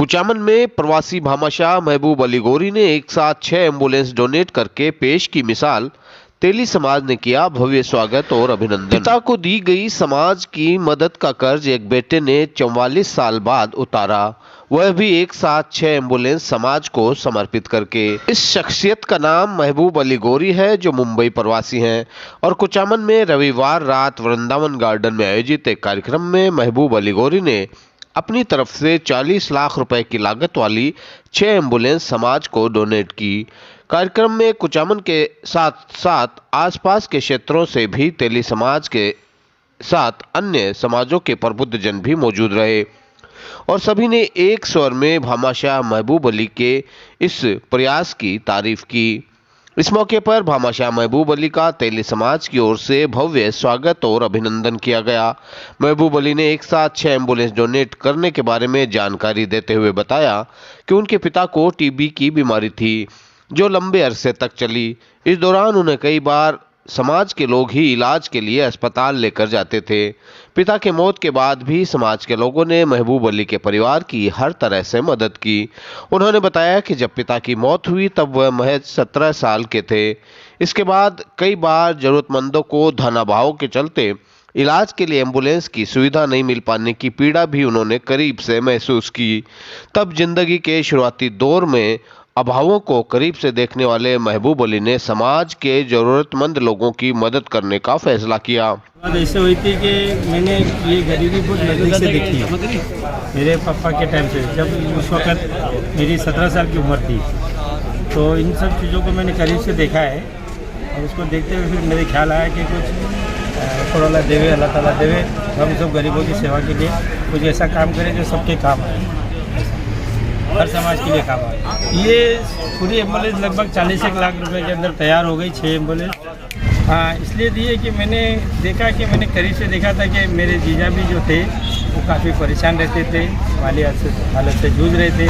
कुचामन में प्रवासी भामाशाह महबूब अली गोरी ने एक साथ 6 एम्बुलेंस डोनेट करके पेश की मिसाल। तेली समाज ने किया भव्य स्वागत और अभिनंदन। पिता को दी गई समाज की मदद का कर्ज एक बेटे ने 44 साल बाद उतारा, वह भी एक साथ 6 एम्बुलेंस समाज को समर्पित करके। इस शख्सियत का नाम महबूब अली गोरी है, जो मुंबई प्रवासी हैं और कुचामन में रविवार रात वृंदावन गार्डन में आयोजित एक कार्यक्रम में महबूब अली गोरी ने अपनी तरफ से 40 लाख रुपए की लागत वाली 6 एम्बुलेंस समाज को डोनेट की। कार्यक्रम में कुचामन के साथ साथ आसपास के क्षेत्रों से भी तेली समाज के साथ अन्य समाजों के प्रबुद्ध जन भी मौजूद रहे और सभी ने एक स्वर में भामाशाह महबूब अली के इस प्रयास की तारीफ की। इस मौके पर भामाशाह महबूब अली का तेली समाज की ओर से भव्य स्वागत और अभिनंदन किया गया। महबूब अली ने एक साथ 6 एम्बुलेंस डोनेट करने के बारे में जानकारी देते हुए बताया कि उनके पिता को टीबी की बीमारी थी, जो लंबे अरसे तक चली। इस दौरान उन्हें कई बार समाज के लोग ही इलाज के लिए अस्पताल लेकर जाते थे। पिता के मौत के बाद भी समाज के लोगों ने महबूब अली के परिवार की हर तरह से मदद की। उन्होंने बताया कि जब पिता की मौत हुई तब वह महज 17 साल के थे। इसके बाद कई बार जरूरतमंदों को धनाभाव के चलते इलाज के लिए एम्बुलेंस की सुविधा नहीं मिल पाने की पीड़ा भी उन्होंने करीब से महसूस की। तब जिंदगी के शुरुआती दौर में अभावों को करीब से देखने वाले महबूब अली ने समाज के जरूरतमंद लोगों की मदद करने का फैसला किया। बात ऐसे हुई थी कि मैंने ये गरीबी बहुत नज़दीक से देखी है मेरे पापा के टाइम से, जब उस वक़्त मेरी 17 साल की उम्र थी। तो इन सब चीज़ों को मैंने करीब से देखा है और उसको देखते हुए फिर मेरे ख्याल आया कि कुछ थोड़ा अल्लाह देवे, अल्लाह ताला देवे, हम सब गरीबों की सेवा के लिए कुछ ऐसा काम करें जो सबके काम आए, हर समाज के लिए काम आए। ये पूरी एम्बुलेंस लगभग 40 लाख रुपए के अंदर तैयार हो गई, 6 एम्बुलेंस। हाँ, इसलिए दिए कि मैंने देखा कि मैंने करीब से देखा था कि मेरे जीजा भी जो थे वो काफ़ी परेशान रहते थे, माली हालत से जूझ रहे थे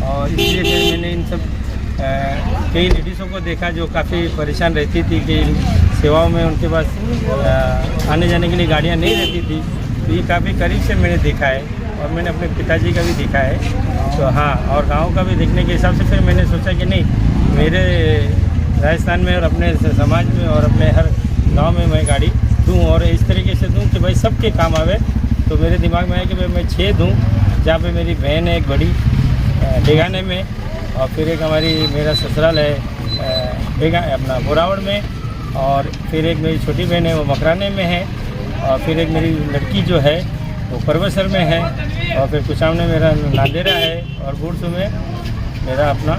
और इसलिए फिर मैंने इन सब कई लेडीज़ों को देखा जो काफ़ी परेशान रहती थी कि सेवाओं में उनके पास आने जाने के लिए गाड़ियाँ नहीं रहती थी। तो ये काफ़ी करीब से मैंने देखा है और मैंने अपने पिताजी का भी देखा है। तो हाँ, और गाँव का भी देखने के हिसाब से फिर मैंने सोचा कि नहीं, मेरे राजस्थान में और अपने समाज में और अपने हर गांव में मैं गाड़ी दूं और इस तरीके से दूं कि भाई सबके काम आवे। तो मेरे दिमाग में है कि भाई मैं 6 दूं, जहाँ पे मेरी बहन है एक बड़ी डेगाने में और फिर एक मेरा ससुराल है अपना बोरावड़ में और फिर एक मेरी छोटी बहन है वो मकराने में है और फिर एक मेरी लड़की जो है वो परवसर में है और फिर कुचाम में मेरा नांदेरा है और बूढ़सू में मेरा अपना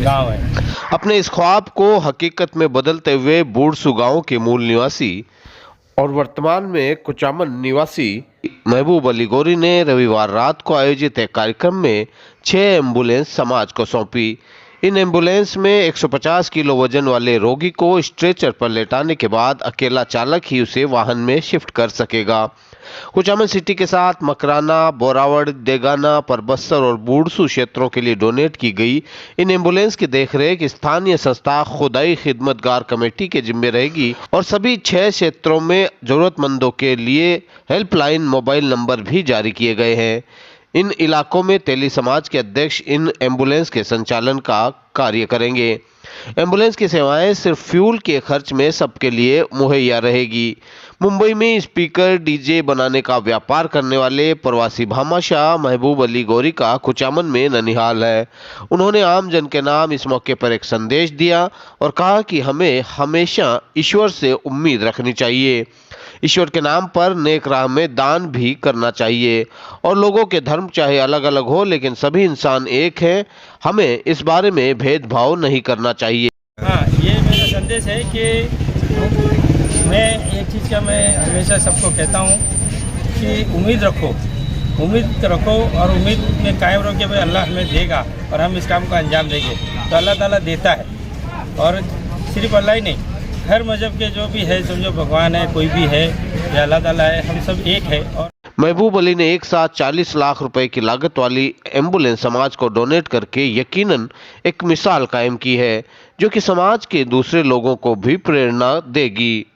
गांव है। अपने इस ख्वाब को हकीकत में बदलते हुए बूढ़सू गांव के मूल निवासी और वर्तमान में कुचामन निवासी महबूब अली गोरी ने रविवार रात को आयोजित एक कार्यक्रम में 6 एम्बुलेंस समाज को सौंपी। इन एम्बुलेंस में 150 किलो वजन वाले रोगी को स्ट्रेचर पर लेटाने के बाद अकेला चालक ही उसे वाहन में शिफ्ट कर सकेगा। कुचामन सिटी के साथ मकराना, बोरावड़, देगाना, परबस्सर और बूढ़सू क्षेत्रों के लिए डोनेट की गई इन एम्बुलेंस की देखरेख स्थानीय संस्था खुदाई खिदमतगार कमेटी के जिम्मे रहेगी और सभी 6 क्षेत्रों में जरूरतमंदों के लिए हेल्पलाइन मोबाइल नंबर भी जारी किए गए हैं। इन इलाकों में तेली समाज के अध्यक्ष इन एम्बुलेंस के संचालन का कार्य करेंगे। एम्बुलेंस की सेवाएं सिर्फ फ्यूल के खर्च में सबके लिए मुहैया रहेगी। मुंबई में स्पीकर डीजे बनाने का व्यापार करने वाले प्रवासी भामाशाह महबूब अली गोरी का कुचामन में ननिहाल है। उन्होंने आम जन के नाम इस मौके पर एक संदेश दिया और कहा कि हमें हमेशा ईश्वर से उम्मीद रखनी चाहिए, ईश्वर के नाम पर नेक राह में दान भी करना चाहिए और लोगों के धर्म चाहे अलग अलग हो लेकिन सभी इंसान एक हैं, हमें इस बारे में भेदभाव नहीं करना चाहिए। हाँ, ये मेरा संदेश है कि मैं एक चीज़ का मैं हमेशा सबको कहता हूँ कि उम्मीद रखो और उम्मीद में कायम रहो कि भाई अल्लाह हमें देगा और हम इस काम को अंजाम देंगे। तो अल्लाह ताला देता है और सिर्फ अल्लाह ही नहीं, हर मज़हब के जो भी है, समझो भगवान है, कोई भी है या अल्लाह ताला है, हम सब एक है। और महबूब अली ने एक साथ 40 लाख रुपए की लागत वाली एम्बुलेंस समाज को डोनेट करके यकीनन एक मिसाल कायम की है, जो कि समाज के दूसरे लोगों को भी प्रेरणा देगी।